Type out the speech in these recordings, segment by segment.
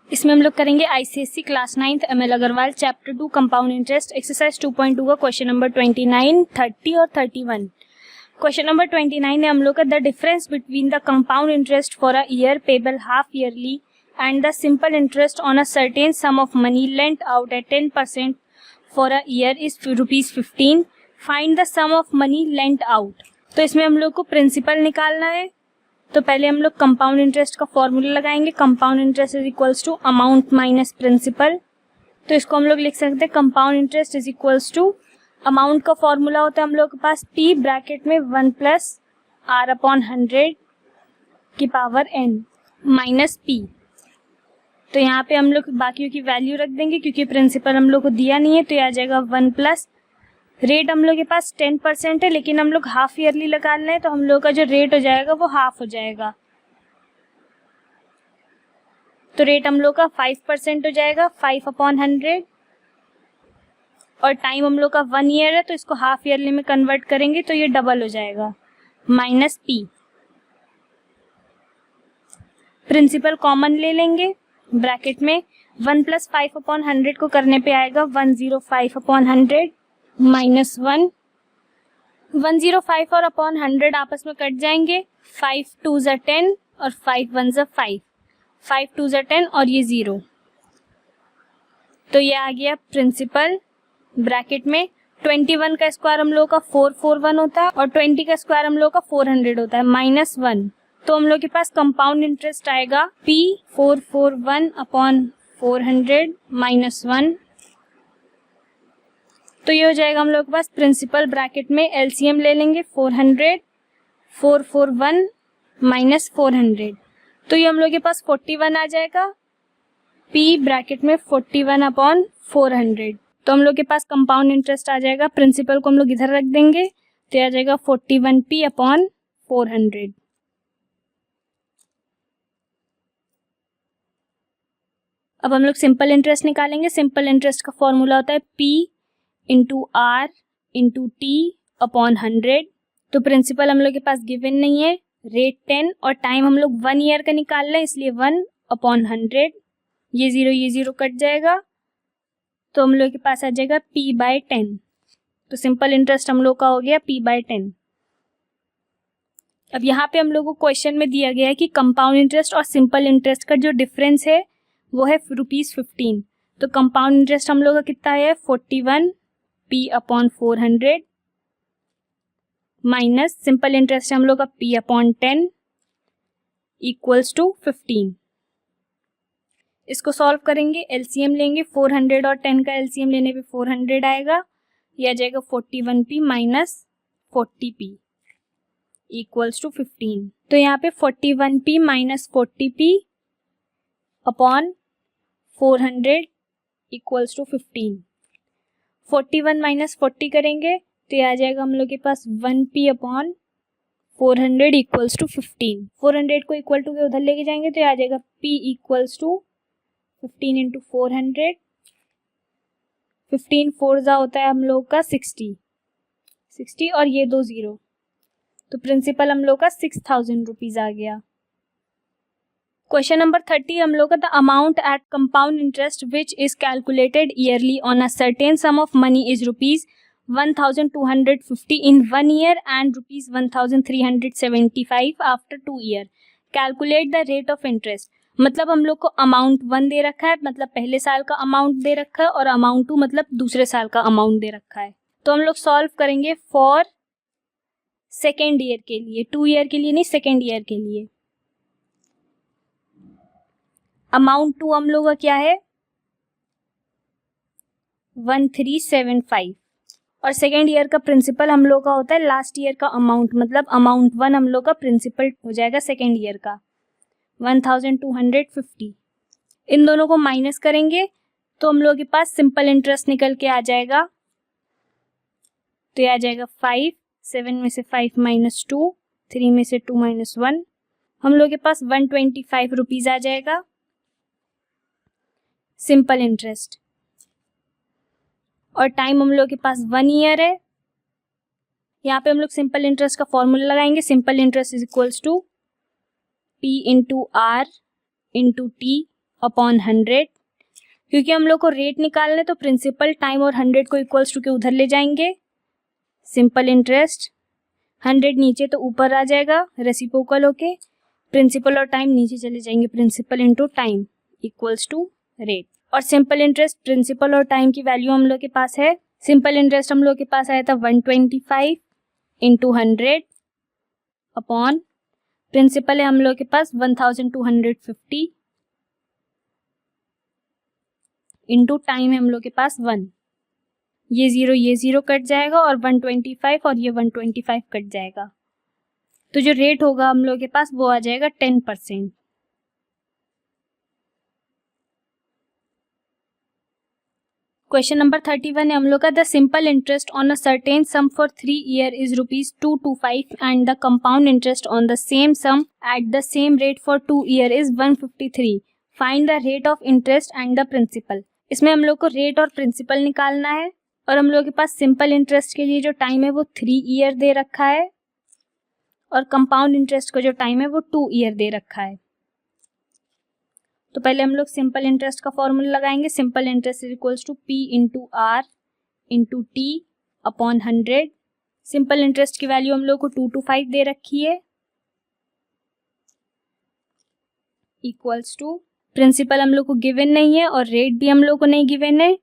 इसमें हम लोग करेंगे ICSC class 9th ML Agarwal chapter 2 compound interest exercise 2.2 का क्वेश्चन नंबर 29, 30 और 31। क्वेश्चन नंबर 29 है हम लोग का the difference between the compound interest for a year payable half yearly and the simple interest on a certain sum of money lent out at 10% for a year is ₹15। Find the sum of money lent out. तो इसमें हम लोग को principal निकालना है। तो पहले हम लोग कंपाउंड इंटरेस्ट का फॉर्मूला लगाएंगे। Compound interest is equals to amount minus principal. तो इसको हम लोग लिख सकते हैं compound interest is equals to amount का फॉर्मूला होता है हम लोग के पास p ब्रैकेट में 1 प्लस r अपॉन 100 की पावर n माइनस p। तो यहाँ पे हम लोग बाकियों की वैल्यू रख देंगे क्योंकि प्रिंसिपल हम लोग को दिया नहीं है। तो ये आ जाएगा 1 प्लस रेट हम लोग के पास 10% है, लेकिन हम लोग हाफ ईयरली लगा रहे हैं तो हम लोग का जो रेट हो जाएगा वो हाफ हो जाएगा। तो रेट हम लोग का 5% हो जाएगा, 5 अपॉन 100। और टाइम हम लोग का 1 ईयर है तो इसको हाफ ईयरली में कन्वर्ट करेंगे तो ये डबल हो जाएगा माइनस p। प्रिंसिपल कॉमन ले लेंगे ब्रैकेट में 1 प्लस 5 अपॉन 100 को करने पे आएगा 105 अपॉन 100 माइनस 1। 105 और अपॉन 100 आपस में कट जाएंगे। 5 2 ज़ा 10 और 5 1 ज़ा 5, 5 2 ज़ा 10 और ये 0। तो ये आ गया प्रिंसिपल ब्रैकेट में 21 का स्क्वायर हम लोग का 441 होता है और 20 का स्क्वायर हम लोग का 400 होता है माइनस 1। तो हम लोग के पास कंपाउंड इंटरेस्ट आएगा p 441 अपॉन 400 माइनस 1। तो ये हो जाएगा हम लोग के पास प्रिंसिपल ब्रैकेट में एलसीएम ले लेंगे 400 441 माइनस 400। तो ये हम लोग के पास 41 आ जाएगा p ब्रैकेट में 41 अपॉन 400। तो हम लोग के पास कंपाउंड इंटरेस्ट आ जाएगा। प्रिंसिपल को हम लोग इधर रख देंगे तो आ जाएगा 41p अपॉन 400। अब हम लोग सिंपल इंटरेस्ट निकालेंगे। सिंपल इंटरेस्ट का फॉर्मूला होता है p into R into T upon 100। तो प्रिंसिपल हम लोग के पास गिवन नहीं है, रेट 10 और टाइम हम लोग 1 ईयर का निकाल रहे हैं इसलिए 1 अपॉन 100। ये 0 कट जाएगा तो हम लोग के पास आ जाएगा p बाय 10। तो सिंपल इंटरेस्ट हम लोग का हो गया p बाय 10। अब यहाँ पे हम लोग को क्वेश्चन में दिया गया है कि कंपाउंड इंटरेस्ट और सिंपल इंटरेस्ट का जो डिफरेंस है वो है ₹15। तो कंपाउंड इंटरेस्ट हम लोग का कितना है 41 p upon 400 minus simple interest हम लोग का p अपॉन 10 इक्वल्स टू 15। इसको सॉल्व करेंगे, एलसीएम लेंगे 400 और 10 का एलसीएम लेने पे 400 आएगा। यह आ जाएगा 41p minus 40p equals to 15। तो यहाँ पे 41p minus 40p upon 400 equals to 15। 41 minus 40 करेंगे तो ये आ जाएगा हम लोग के पास 1p अपॉन 400 इक्वल्स टू 15। 400 को इक्वल टू के उधर लेके जाएंगे तो ये आ जाएगा p इक्वल्स टू 15 इंटू 400। 15 4 जा होता है हम लोग का 60 और ये 2 0। तो प्रिंसिपल हम लोग का 6000 रुपीज आ गया। क्वेश्चन नंबर 30 हम लोग का the amount at compound interest which is calculated yearly on a certain sum of money is ₹1250 in 1 year and ₹1375 after 2 year. Calculate the rate of interest. मतलब हम लोग को अमाउंट 1 दे रखा है, मतलब पहले साल का अमाउंट दे रखा है, और अमाउंट 2 मतलब दूसरे साल का अमाउंट दे रखा है। तो हम लोग सॉल्व करेंगे फॉर सेकेंड ईयर के लिए, 2 ईयर के लिए नहीं, सेकेंड ईयर के लिए। अमाउंट 2 हम लोग का क्या है 1375 और सेकेंड ईयर का प्रिंसिपल हम लोग का होता है लास्ट ईयर का अमाउंट, मतलब अमाउंट 1 हम लोग का प्रिंसिपल हो जाएगा सेकेंड ईयर का 1250। इन दोनों को माइनस करेंगे तो हम लोग के पास सिंपल इंटरेस्ट निकल के आ जाएगा। तो ये आ जाएगा 5, 7 में से 5 माइनस 2, 3 में से 2 माइनस 1, हम लोग के पास 125 रुपीज आ जाएगा सिंपल इंटरेस्ट। और टाइम हम लोग के पास 1 ईयर है। यहाँ पे हम लोग सिंपल इंटरेस्ट का फॉर्मूला लगाएंगे। Simple interest is equals to p into R into T upon 100। क्योंकि हम लोग को रेट निकालना है तो प्रिंसिपल, टाइम और 100 को इक्वल्स टू के उधर ले जाएंगे। सिंपल इंटरेस्ट 100 नीचे तो ऊपर आ जाएगा रेसिप्रोकल होके, प्रिंसिपल और टाइम नीचे चले जाएंगे, principal into time equals to rate. और सिंपल इंटरेस्ट, प्रिंसिपल और टाइम की वैल्यू हम लोग के पास है। सिंपल इंटरेस्ट हम लोग के पास आया था 125 इंटू 100 अपॉन प्रिंसिपल है हम लोग के पास 1250 इंटू टाइम है हम लोग के पास 1। ये जीरो कट जाएगा और 125 और ये 125 कट जाएगा, तो जो रेट होगा हम लोग के पास वो आ जाएगा 10%। क्वेश्चन नंबर 31 है हम लोग का, the simple interest on a certain sum for 3 year is ₹225 and the compound interest on the same sum at the same rate for 2 year is 153। Find the rate of interest and the principal. इसमें हम लोग को rate और principal निकालना है और हम लोग के पास सिंपल इंटरेस्ट के लिए जो टाइम है वो 3 ईयर दे रखा है और कंपाउंड इंटरेस्ट का जो टाइम है वो 2 ईयर दे रखा है। तो पहले हम लोग सिंपल इंटरेस्ट का फॉर्मूला लगाएंगे। Simple interest is equals to P into R into T upon 100। Simple interest की वैल्यू हम लोग को 225 दे रखी है इक्वल्स टू, प्रिंसिपल हम लोग को गिवन नहीं है और रेट भी हम लोग को नहीं गिवन है,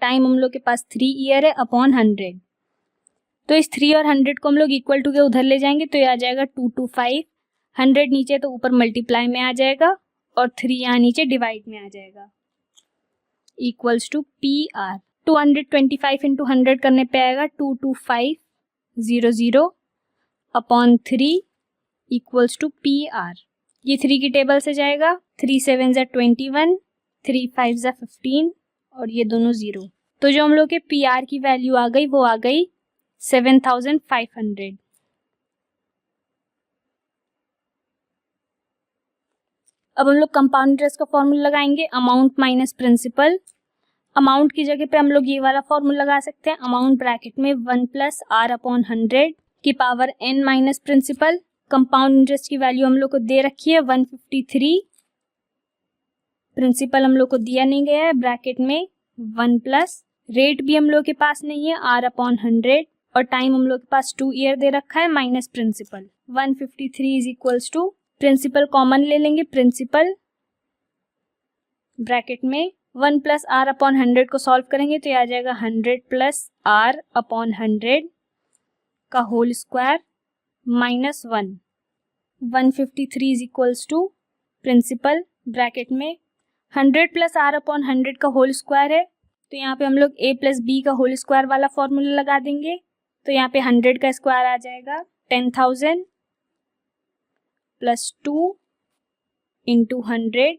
टाइम हम लोग के पास 3 ईयर है अपॉन 100। तो इस 3 और 100 को हम लोग इक्वल टू के उधर ले जाएंगे तो ये आ जाएगा 225, 100 नीचे तो ऊपर मल्टीप्लाई में आ जाएगा और 3 यहाँ नीचे डिवाइड में आ जाएगा equals to P R. 225 into 100 करने पे आएगा 22500 upon 3 equals to P R. ये 3 की टेबल से जाएगा, 3 7 जा 21, 3 5 जा 15 और ये दोनों 0। तो जो हम लोग के पी आर की वैल्यू आ गई वो आ गई 7500। अब हम लोग कंपाउंड इंटरेस्ट का फॉर्मूला लगाएंगे, अमाउंट माइनस प्रिंसिपल। अमाउंट की जगह पे हम लोग ये वाला फॉर्मूला लगा सकते हैं, अमाउंट ब्रैकेट में 1 प्लस आर अपॉन 100 की power n minus principal. Compound interest की वैल्यू हम लोग को दे रखी है 153, प्रिंसिपल हम लोग को दिया नहीं गया है, ब्रैकेट में 1 प्लस, रेट भी हम लोग के पास नहीं है r अपॉन 100 और टाइम हम लोग के पास 2 ईयर दे रखा है minus principal. 153 is equals to, principal common ले लेंगे, प्रिंसिपल ब्रैकेट में 1 प्लस आर अपॉन 100 को सॉल्व करेंगे तो ये आ जाएगा 100 प्लस आर अपॉन 100 का whole square minus 1। 153 is equals to, principal bracket में 100 प्लस आर अपॉन 100 का होल स्क्वायर है तो यहाँ पे हम लोग a प्लस बी का होल स्क्वायर वाला फॉर्मूला लगा देंगे। तो यहाँ पे 100 का स्क्वायर आ जाएगा 10,000 plus 2 into 100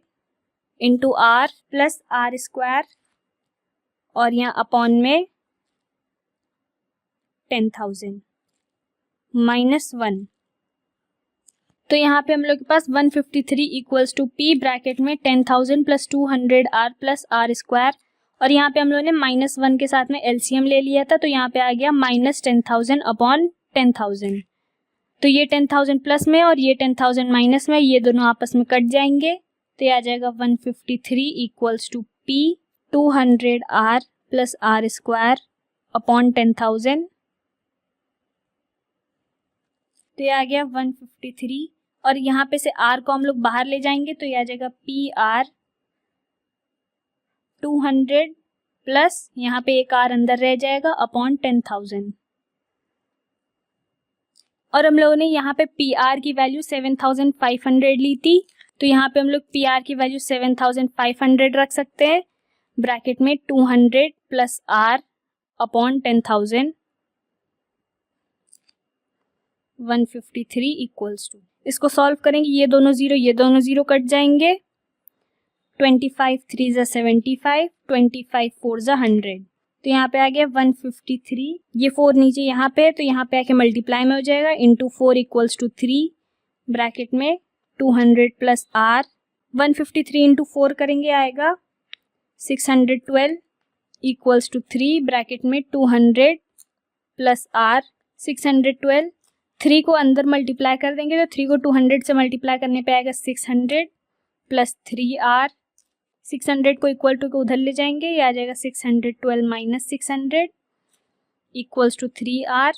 into R plus R square और यहाँ अपॉन में 10,000 माइनस 1। तो यहाँ पे हम लोग के पास 153 इक्वल्स टू पी ब्रैकेट में 10,000 plus 200 R plus R square और यहाँ पे हम लोगों ने -1 के साथ में एलसीएम ले लिया था तो यहाँ पे आ गया माइनस 10,000 अपॉन 10,000। तो ये 10,000 प्लस में और ये 10,000 माइनस में, ये दोनों आपस में कट जाएंगे तो ये आ जाएगा 153 equals to P 200 R plus R square upon 10,000। तो ये आ गया 153 और यहाँ पे से r को हम लोग बाहर ले जाएंगे तो ये आ जाएगा पी आर 200 प्लस यहाँ पे एक r अंदर रह जाएगा अपॉन 10,000 और हम लोगों ने यहाँ पे पी आर की वैल्यू 7,500 ली थी तो यहाँ पे हम लोग पी आर की वैल्यू 7,500 रख सकते हैं ब्रैकेट में 200 plus r upon 10,000 153 equals to, इसको सॉल्व करेंगे, ये दोनों जीरो कट जाएंगे, 25 3 जा 75, 25 4 जा 100 तो यहाँ पे आ गया 153, ये 4 नीचे यहाँ पे तो यहाँ पे आके मल्टीप्लाई में हो जाएगा इंटू 4 इक्वल्स टू 3 ब्रैकेट में 200 प्लस आर 153 इंटू 4 करेंगे आएगा 612 इक्वल्स टू 3 ब्रैकेट में 200 प्लस आर 612, 3 को अंदर मल्टीप्लाई कर देंगे तो 3 को 200 से मल्टीप्लाई करने पे आएगा 600 प्लस 3R, 600 को इक्वल टू को उधर ले जाएंगे, ये आ जाएगा 612 माइनस 600 इक्वल्स टू 3R,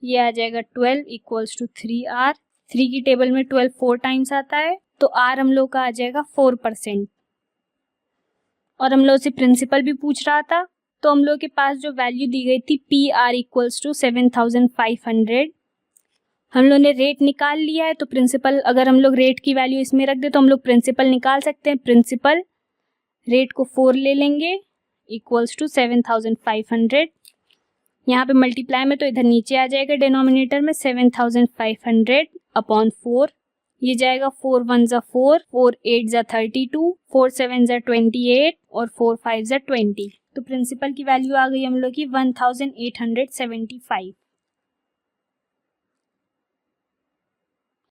ये आ जाएगा 12 इक्वल्स टू 3R। 3 की टेबल में 12 4 टाइम्स आता है, तो R हम लोग का आ जाएगा 4%। और हम लोग से प्रिंसिपल भी पूछ रहा था, तो हम लोग के पास जो वैल्यू दी गई थी PR इक्वल्स टू 7500, हम लोग ने रेट निकाल लिया है, तो प्रिंसिपल अगर हम लोग रेट की वैल्यू इसमें रख दे तो हम लोग प्रिंसिपल निकाल सकते हैं। प्रिंसिपल रेट को 4 ले लेंगे इक्वल्स टू 7500, यहाँ पे मल्टीप्लाई में तो इधर नीचे आ जाएगा डिनोमिनेटर में 7500 अपॉन 4, ये जाएगा 4 1 ज़ा 4, 4 8 ज़ा 32, 4 7 ज़ा 28 और 4 5 ज़ा 20। तो प्रिंसिपल की वैल्यू आ गई हम लोग की 1875।